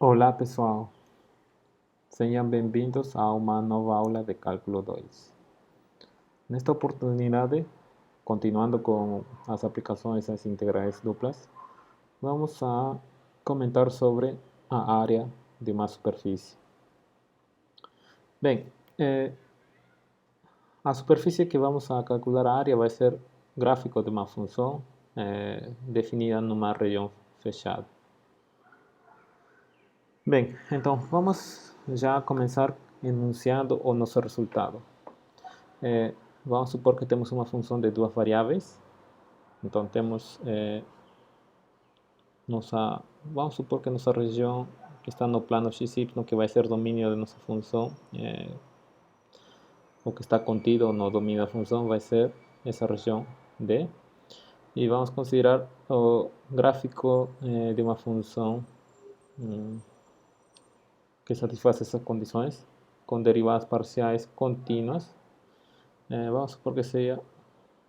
Olá pessoal, sejam bem-vindos a uma nova aula de Cálculo 2. Nesta oportunidade, continuando com as aplicações às integrais duplas, vamos a comentar sobre a área de uma superfície. Bem, a superfície que vamos a calcular a área vai ser gráfico de uma função definida numa região fechada. Bem, então vamos já começar enunciando o nosso resultado. Vamos supor que temos uma função de duas variáveis. Então temos vamos supor que nossa região que está no plano xy, que vai ser domínio de nossa função, o que está contido no domínio da função vai ser essa região D. E vamos considerar o gráfico de uma função que satisfaz essas condições, com derivadas parciais contínuas. Vamos supor que seja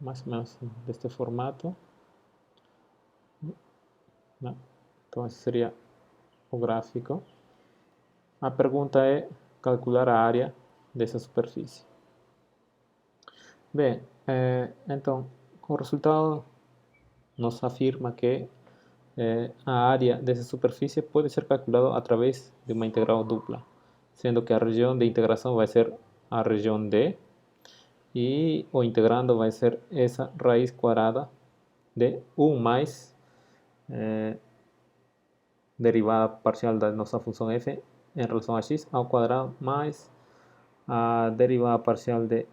mais ou menos deste formato. Então esse seria o gráfico. A pergunta é calcular a área dessa superfície. Bem, então o resultado nos afirma que a área dessa superfície pode ser calculada através de uma integral dupla, sendo que a região de integração vai ser a região D e o integrando vai ser essa raiz quadrada de 1 mais derivada parcial da nossa função f em relação a x ao quadrado mais a derivada parcial de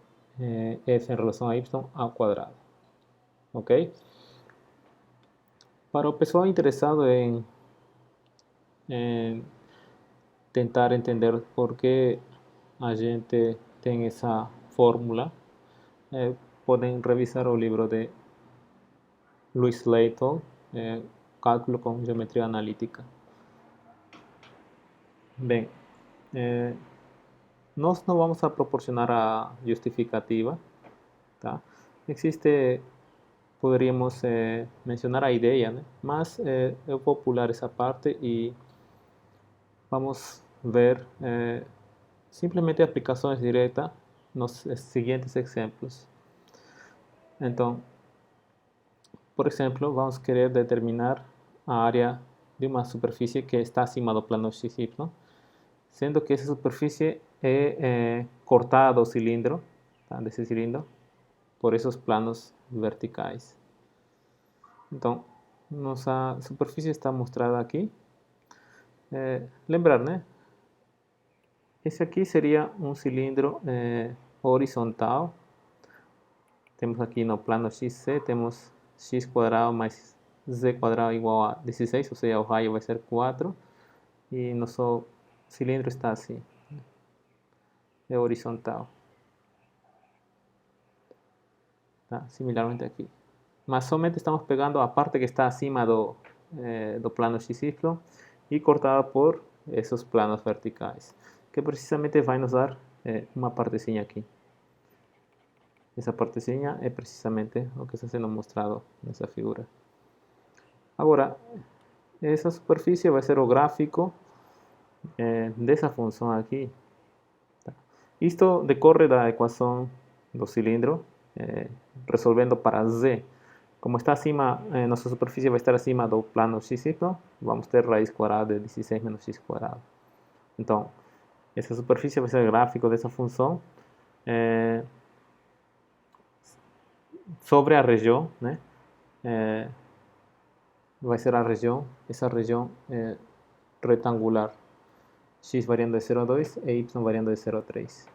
f em relação a y ao quadrado. Ok? Para o pessoal interessado em tentar entender por que a gente tem essa fórmula, podem revisar o livro de Louis Layton, Cálculo com Geometria Analítica. Bem, nós não vamos a proporcionar a justificativa, tá? Poderíamos mencionar a ideia, né? Mas eu vou pular essa parte e vamos ver simplesmente aplicações diretas nos seguintes exemplos. Então, por exemplo, vamos querer determinar a área de uma superfície que está acima do plano xy, sendo que essa superfície é cortada do cilindro, tá? Desse cilindro, por esses planos verticais. Então, nossa superfície está mostrada aqui. Lembrar, né? Esse aqui seria um cilindro horizontal. Temos aqui no plano xc, temos x quadrado mais z quadrado igual a 16, ou seja, o raio vai ser 4. E nosso cilindro está assim, é horizontal. Tá? Similarmente aqui. Mas somente estamos pegando a parte que está acima do plano xy e cortada por esses planos verticais, que precisamente vai nos dar uma partezinha aqui. Essa partezinha é precisamente o que está sendo mostrado nessa figura. Agora, essa superfície vai ser o gráfico dessa função aqui. Tá? Isto decorre da equação do cilindro, resolvendo para z. Como está acima, nossa superfície vai estar acima do plano xy, vamos ter raiz quadrada de 16 menos x quadrado. Então, essa superfície vai ser o gráfico dessa função sobre a região, né? Vai ser a região, essa região retangular, x variando de 0,2 e y variando de 0,3.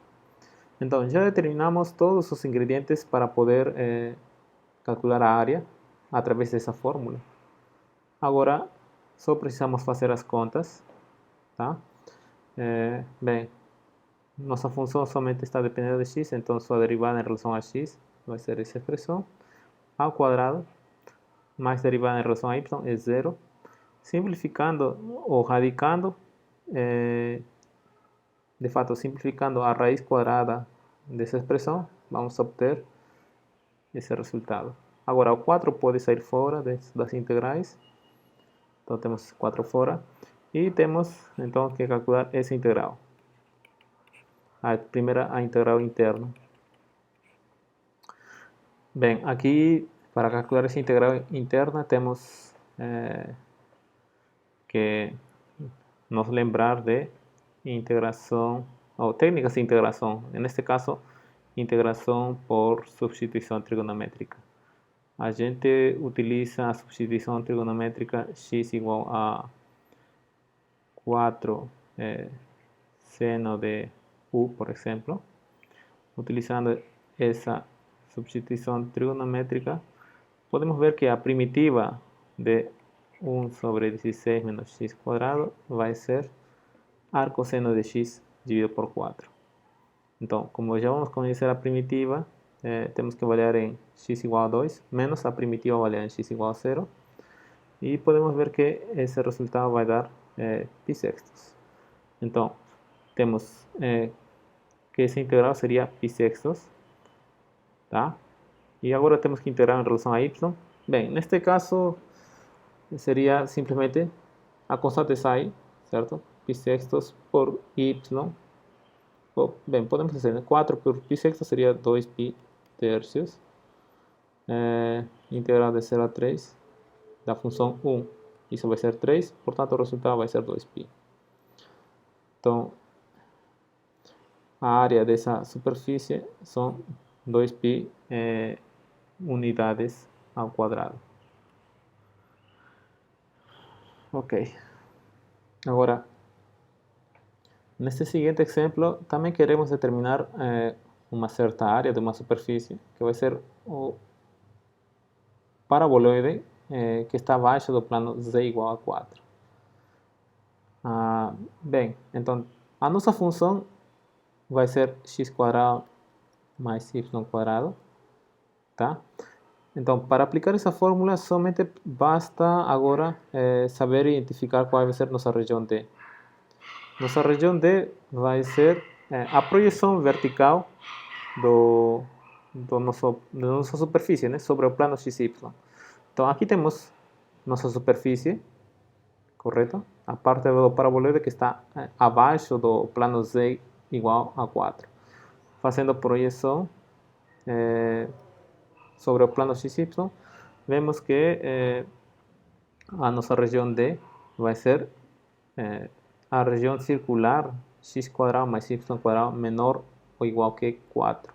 Então, já determinamos todos os ingredientes para poder calcular a área através dessa fórmula. Agora, só precisamos fazer as contas, tá? Bem, nossa função somente está dependendo de x, então sua derivada em relação a x vai ser essa expressão, ao quadrado, mais derivada em relação a y é zero. Simplificando ou radicando, de fato, simplificando a raiz quadrada dessa expressão, vamos obter esse resultado. Agora, o 4 pode sair fora das integrais, então temos 4 fora. y tenemos entonces que calcular ese integrado. Primero a integrado interno. Bien, aquí para calcular ese integrado interno tenemos que nos lembrar de integração ou técnicas de integração. Neste caso, integração por substituição trigonométrica. A gente utiliza a substituição trigonométrica x igual a 4 seno de u, por exemplo. Utilizando essa substituição trigonométrica, podemos ver que a primitiva de 1 sobre 16 menos x cuadrado vai ser arcosseno de x dividido por 4. Então, como já vamos conhecer a primitiva, temos que avaliar em x igual a 2, menos a primitiva avaliar em x igual a 0. E podemos ver que esse resultado vai dar pi sextos. Então, temos que esse integral seria pi sextos. Tá? E agora temos que integrar em relação a y. Bem, neste caso, seria simplesmente a constante psi, certo? Pi sextos por y. Bem, podemos dizer, 4 por pi sextos seria 2 pi tercios. Integral de 0 a 3 da função 1. Isso vai ser 3, portanto o resultado vai ser 2π. Então, a área dessa superfície são 2π unidades ao quadrado. Ok. Agora, neste seguinte exemplo, também queremos determinar uma certa área de uma superfície, que vai ser o paraboloide que está abaixo do plano z igual a 4. Bem, então a nossa função vai ser x quadrado mais y quadrado, tá? Então, para aplicar essa fórmula, somente basta agora saber identificar qual vai ser nossa região D. Nossa região D vai ser a projeção vertical da nossa superfície, né, sobre o plano XY. Então, aqui temos nossa superfície, correto? A parte do paraboloide que está abaixo do plano Z igual a 4. Fazendo projeção sobre o plano XY, vemos que a nossa região D vai ser a região circular x quadrado mais y quadrado menor ou igual que 4.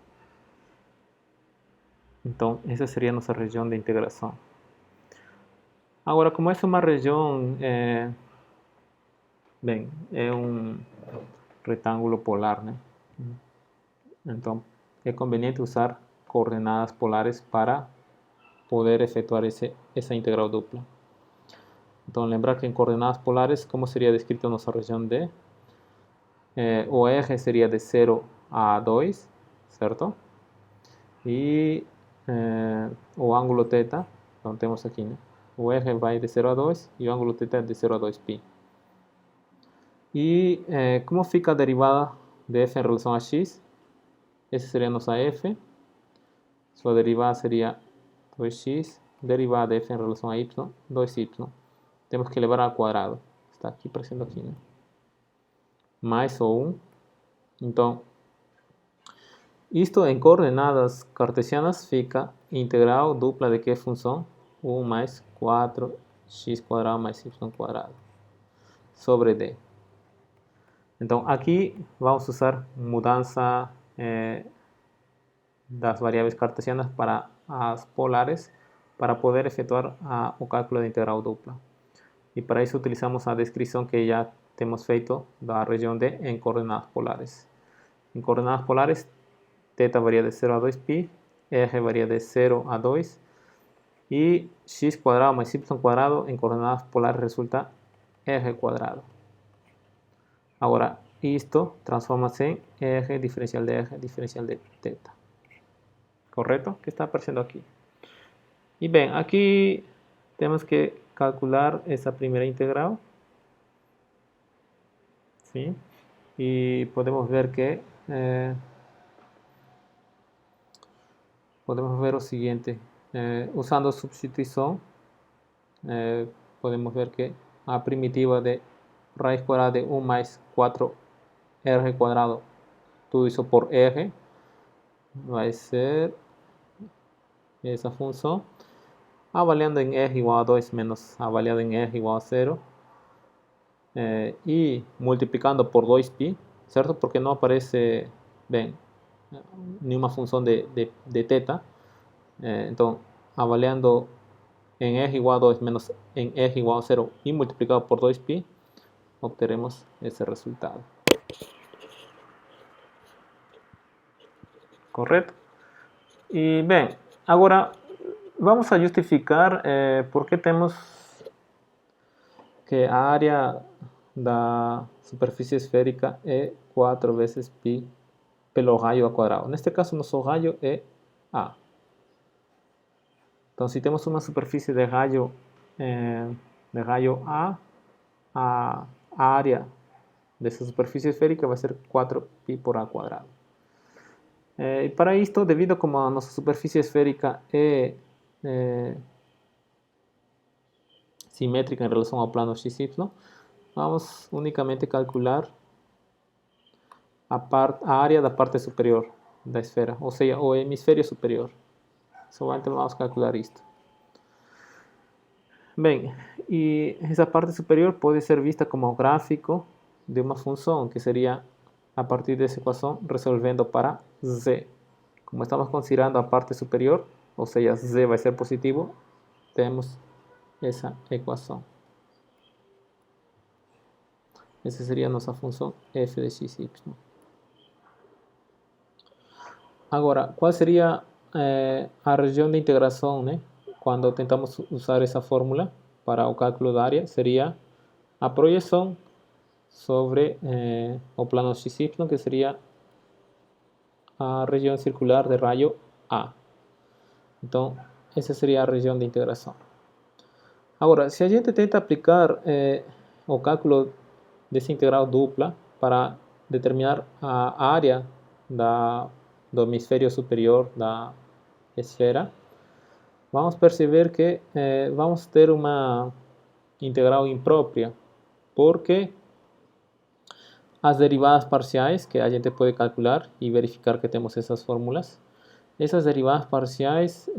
Então, essa seria a nossa região de integração. Agora, como essa é uma região, bem, é um retângulo polar, né? Então, é conveniente usar coordenadas polares para poder efetuar essa integral dupla. Então, lembrar que em coordenadas polares, como seria descrito nossa região D? O eje seria de 0 a 2, certo? E o ângulo θ, então temos aqui, né? O eje vai de 0 a 2 e o ângulo θ é de 0 a 2π. E como fica a derivada de f em relação a x? Essa seria a nossa f. Sua derivada seria 2x. Derivada de f em relação a y, 2y. Temos que levar ao quadrado. Está aqui aparecendo aqui, né? Mais o 1. Então, isto em coordenadas cartesianas fica integral dupla de que função? 1 mais 4x quadrado mais y quadrado sobre d. Então, aqui vamos usar mudança das variáveis cartesianas para as polares para poder efetuar o cálculo de integral dupla. E para isso utilizamos a descrição que já temos feito da região D em coordenadas polares. Em coordenadas polares, θ varia de 0 a 2π, eje varia de 0 a 2 e x quadrado mais y quadrado em coordenadas polares resulta eje quadrado. Agora, isto transforma-se em eje diferencial de θ. Correto? Que está aparecendo aqui. E bem, aqui temos que calcular essa primeira integral. Sim? E podemos ver que podemos ver o seguinte, usando substituição, podemos ver que a primitiva de raíz cuadrada de 1 más 4r cuadrado, todo eso por r, va a ser esa función, avaliando en r igual a 2 menos avaliado en r igual a 0, y multiplicando por 2pi, ¿cierto? Porque no aparece, ven, ninguna función de teta, entonces avaliando en r igual a 2 menos en r igual a 0 y multiplicado por 2pi, obtenemos ese resultado. Correto? E, bem, agora vamos a justificar por que temos que a área da superfície esférica é 4 vezes π pelo raio ao quadrado. Neste caso, nosso raio é A. Então, se temos uma superfície de raio A, a área dessa superfície esférica vai ser 4π por A quadrado. E para isto, devido a como a nossa superfície esférica é simétrica em relação ao plano XY, vamos unicamente calcular a área da parte superior da esfera, ou seja, o hemisfério superior. Somente vamos calcular isto. Bem, e essa parte superior pode ser vista como gráfico de uma função, que seria a partir dessa equação resolvendo para z. Como estamos considerando a parte superior, ou seja, z vai ser positivo, temos essa equação. Essa seria a nossa função f de xy. Agora, qual seria a região de integração, né? Quando tentamos usar essa fórmula para o cálculo da área, seria a projeção sobre o plano xy, que seria a região circular de raio A. Então, essa seria a região de integração. Agora, se a gente tenta aplicar o cálculo dessa integral dupla para determinar a área do hemisfério superior da esfera, vamos perceber que vamos ter uma integral imprópria, porque as derivadas parciais, que a gente pode calcular e verificar que temos essas fórmulas, essas derivadas parciais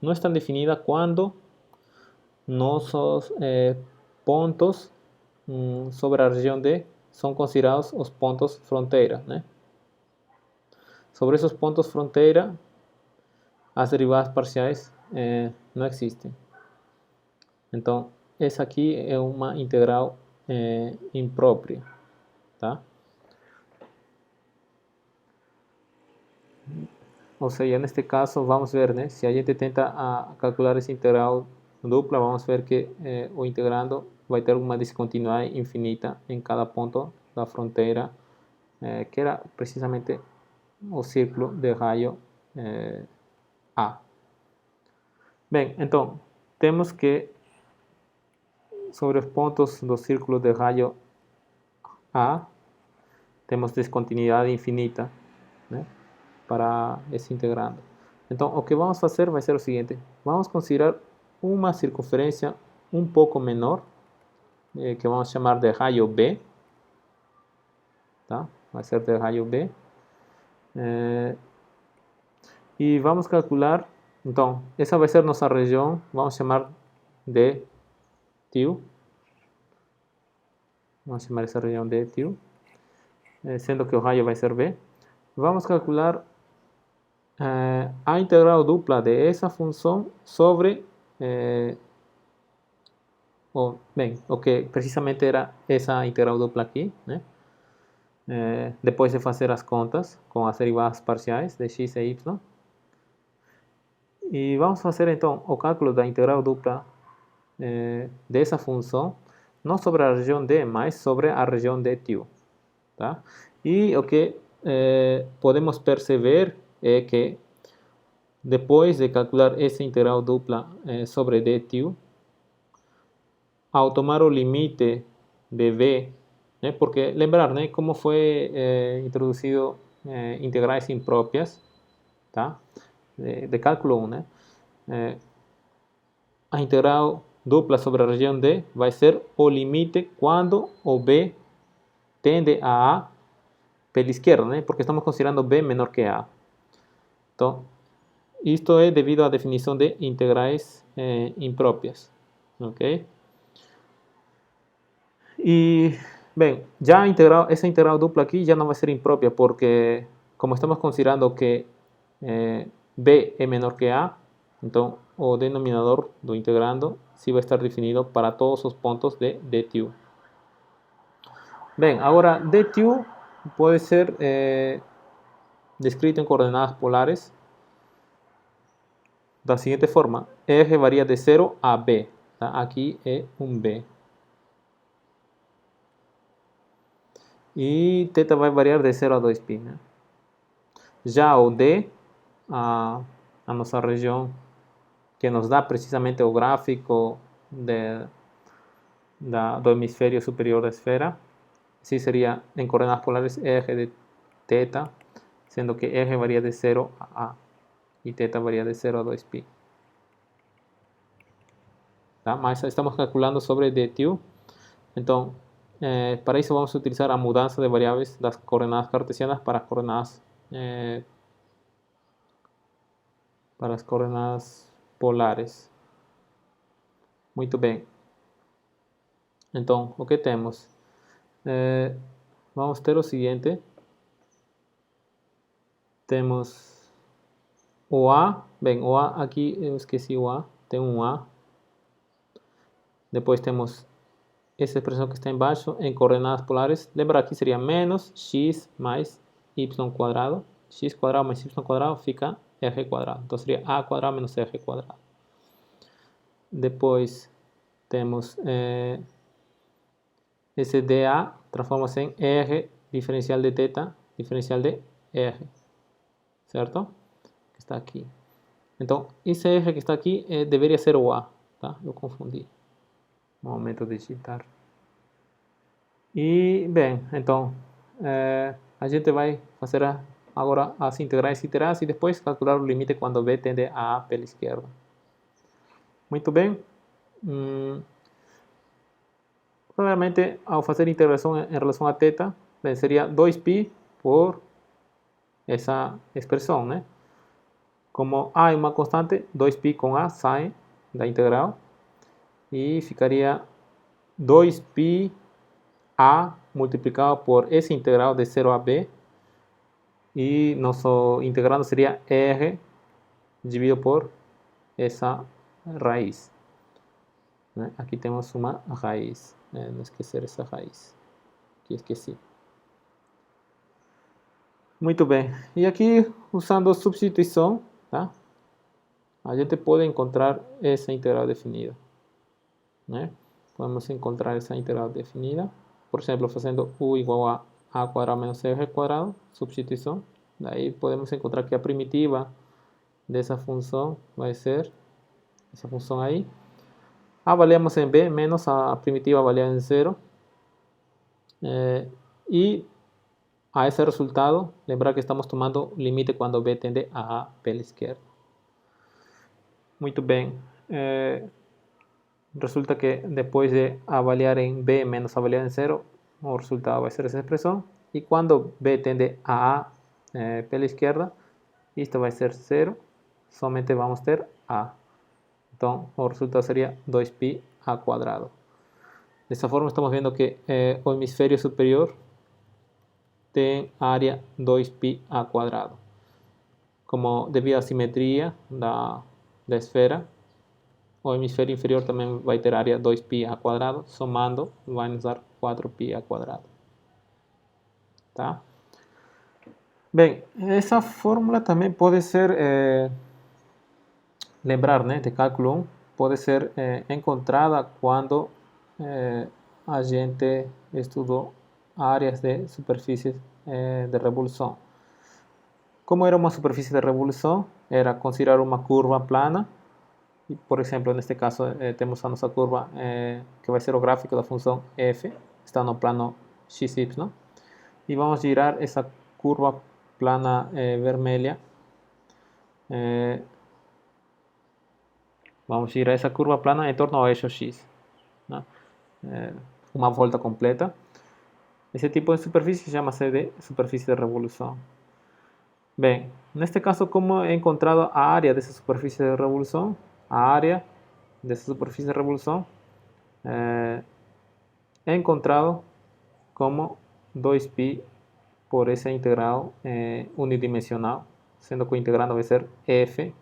não estão definidas quando nossos pontos sobre a região D são considerados os pontos fronteira, né? Sobre esses pontos fronteira, as derivadas parciais não existem. Então, essa aqui é uma integral imprópria, tá? Ou seja, neste caso, vamos ver, né? Se a gente tenta calcular essa integral dupla, vamos ver que o integrando vai ter uma descontinuidade infinita em cada ponto da fronteira, que era precisamente o círculo de raio A. Bem, então, temos que sobre os pontos do círculo de raio A, temos descontinuidade infinita, né, para esse integrando. Então, o que vamos fazer vai ser o seguinte: vamos considerar uma circunferência um pouco menor, que vamos chamar de raio B, tá? Vai ser de raio B. E vamos calcular, então, essa vai ser nossa região, vamos chamar de tio. Vamos chamar essa região de tio, sendo que o raio vai ser B. Vamos calcular a integral dupla de essa função sobre o que precisamente era essa integral dupla aqui, né? Depois de fazer as contas com as derivadas parciais de x e y. E vamos fazer então o cálculo da integral dupla dessa função, não sobre a região D, mas sobre a região de tio, tá? E o que podemos perceber é que depois de calcular essa integral dupla sobre d tio, ao tomar o limite de v, né, porque lembrar, né, como foi introduzido integrais impróprias, tá? De cálculo 1, né? A integral dupla sobre região D vai ser o limite quando o B tende a pela esquerda, né? Porque estamos considerando B menor que A. Então, isto é devido à definição de integrais impróprias, ok? E, bem, já essa integral dupla aqui já não vai ser imprópria, porque como estamos considerando que B é menor que A, então o denominador do integrando sí vai estar definido para todos os pontos de DTU. Bem, agora DTU pode ser descrito em coordenadas polares da seguinte forma: R varia de 0 a B, tá? Aqui é um B. E θ vai variar de 0 a 2π, né? Já o D, a nossa região que nos dá precisamente o gráfico do hemisfério superior da esfera, sí sería en coordenadas polares eje de θ, sendo que eje varía de 0 a A y θ varía de 0 a 2π. Tá? Mas estamos calculando sobre DTU, então para isso vamos utilizar a mudança de variáveis das coordenadas cartesianas para as coordenadas polares. Muito bem. Então, o que temos? Vamos ter o seguinte. Temos o A. Bem, o A aqui eu esqueci o A. Tem um A. Depois temos essa expressão que está embaixo em coordenadas polares. Lembra, aqui seria menos x mais y quadrado. X quadrado mais y quadrado fica r quadrado. Então seria a quadrado menos r quadrado. Depois temos esse dA transforma-se em r diferencial de θ diferencial de r. Certo? Que está aqui. Então, esse r que está aqui deveria ser o A. Tá? Eu confundi. No momento de digitar. E, bem, então, a gente vai fazer agora as integrais iteradas e depois calcular o limite quando B tende a A pela esquerda. Muito bem. Claramente, ao fazer integração em relação a θ, bem, seria 2π por essa expressão, né? Como A é uma constante, 2π com A sai da integral e ficaria 2π A multiplicado por essa integral de 0 a B e nosso integrando seria R dividido por essa raiz. Né? Aqui temos uma raiz, não esquecer essa raiz, que esqueci. Muito bem, e aqui usando substituição, tá? A gente pode encontrar essa integral definida. Né? Podemos encontrar essa integral definida, por exemplo, fazendo u igual a quadrado menos r quadrado, substituição. Daí podemos encontrar que a primitiva dessa função vai ser essa função aí. Avaliamos em b menos a primitiva avaliada em 0. E a esse resultado, lembrar que estamos tomando limite quando b tende a A pela esquerda. Muito bem. Resulta que depois de avaliar em b menos avaliar em 0, o resultado vai ser essa expressão. E quando b tende a A pela esquerda, isto vai ser 0, somente vamos ter A. Então, o resultado seria 2π A quadrado. Dessa forma, estamos vendo que o hemisfério superior tem área 2π A quadrado. Como devido à simetria da esfera, o hemisfério inferior também vai ter área 2π A quadrado, somando vai nos dar 4π A quadrado. Tá? Bem, essa fórmula também pode ser, lembrar, né, de cálculo 1, pode ser encontrada quando a gente estudou áreas de superfícies de revolução. Como era uma superfície de revolução? Era considerar uma curva plana. E, por exemplo, neste caso, temos a nossa curva que vai ser o gráfico da função f, está no plano xy. E vamos girar essa curva plana vermelha. vamos girar essa curva plana em torno ao eixo X, né? Uma volta completa. Esse tipo de superfície chama-se de superfície de revolução. Bem, neste caso, como he encontrado a área dessa superfície de revolução, a área dessa superfície de revolução, he encontrado como 2π por essa integral unidimensional, sendo que o integrando vai ser f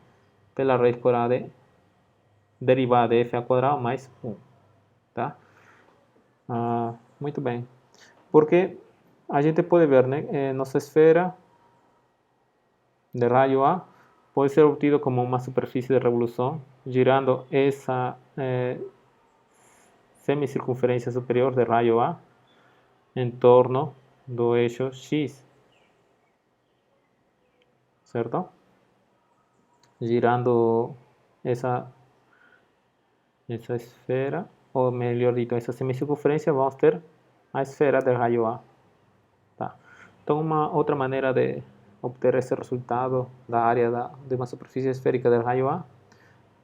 pela raiz quadrada de derivada de f ao quadrado mais 1. Tá? Muito bem. Porque a gente pode ver, né, nossa esfera de raio A pode ser obtido como uma superfície de revolução, girando essa semicircunferência superior de raio A em torno do eixo X, certo? Girando essa esfera, ou melhor dito, essa semicircunferência, vamos ter a esfera de raio A. Tá? Então, uma outra maneira de obter esse resultado da área de uma superfície esférica de raio A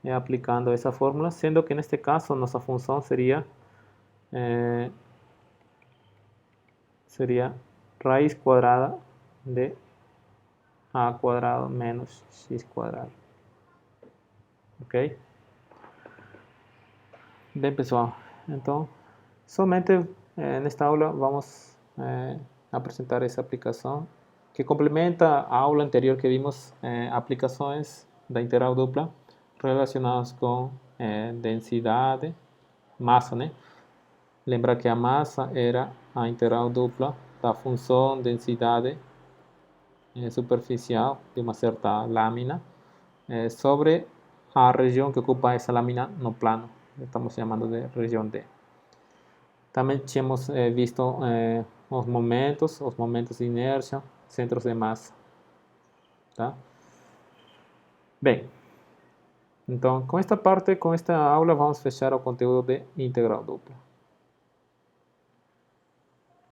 é aplicando essa fórmula, sendo que neste caso nossa função seria raiz quadrada de a quadrado menos x quadrado. Ok? Bem, pessoal, então somente nesta aula vamos apresentar essa aplicação que complementa a aula anterior que vimos aplicações da integral dupla relacionadas com densidade, massa, né? Lembra que a massa era a integral dupla da função densidade superficial de uma certa lâmina sobre a região que ocupa essa lâmina no plano. Estamos chamando de região D. Também tínhamos visto os momentos de inércia, centros de massa. Tá? Bem, então com esta aula vamos fechar o conteúdo de integral dupla.